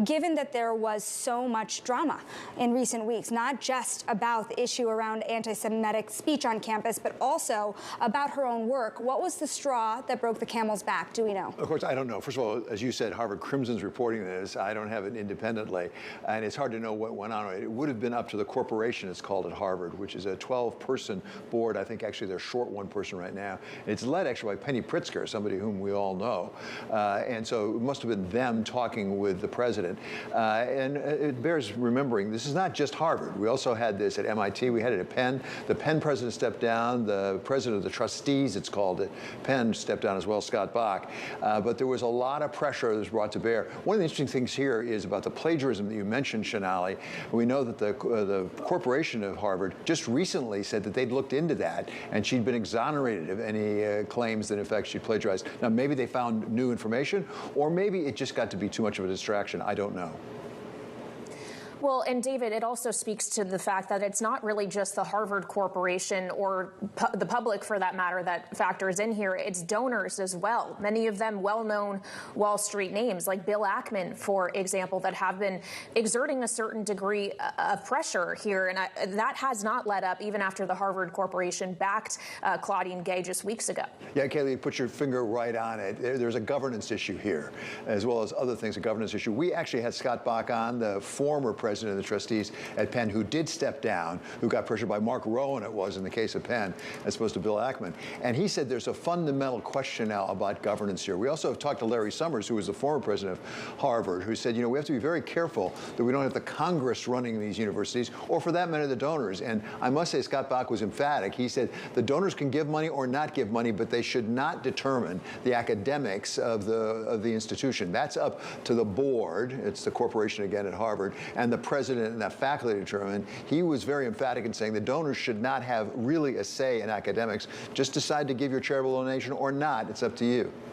Given that there was so much drama in recent weeks, not just about the issue around anti-Semitic speech on campus, but also about her own work, what was the straw that broke the camel's back? Do we know? Of course, I don't know. First of all, as you said, Harvard Crimson's reporting this. I don't have it independently, and it's hard to know what went on. It would have been up to the corporation, it's called at Harvard, which is a 12-person board. I think actually they're short one person right now. It's led actually by Penny Pritzker, somebody whom we all know. And so it must have been them talking with the president. And it bears remembering, this is not just Harvard. We also had this at MIT. We had it at Penn. The Penn president stepped down. The president of the trustees, it's called at Penn, stepped down as well, Scott Bach. But there was a lot of pressure that was brought to bear. One of the interesting things here is about the plagiarism that you mentioned, Shanali. We know that the corporation of Harvard just recently said that they'd looked into that, and she'd been exonerated of any claims that, in fact, she plagiarized. Now, maybe they found new information, or maybe it just got to be too much of a distraction. I don't know. Well, and David, it also speaks to the fact that it's not really just the Harvard Corporation or the public, for that matter, that factors in here. It's donors as well. Many of them well-known Wall Street names, like Bill Ackman, for example, that have been exerting a certain degree of pressure here. And that has not let up, even after the Harvard Corporation backed Claudine Gay just weeks ago. Yeah, Kaylee, you put your finger right on it. There's a governance issue here, as well as other things, a governance issue. We actually had Scott Bach on, the former president of the trustees at Penn, who did step down, who got pressured by Mark Rowan, it was in the case of Penn, as opposed to Bill Ackman. And he said there's a fundamental question now about governance here. We also have talked to Larry Summers, who was the former president of Harvard, who said, you know, we have to be very careful that we don't have the Congress running these universities, or for that matter, the donors. And I must say, Scott Bach was emphatic. He said the donors can give money or not give money, but they should not determine the academics of the institution. That's up to the board. It's the corporation again at Harvard, and the president and that faculty determined. He was very emphatic in saying the donors should not have really a say in academics. Just decide to give your charitable donation or not. It's up to you.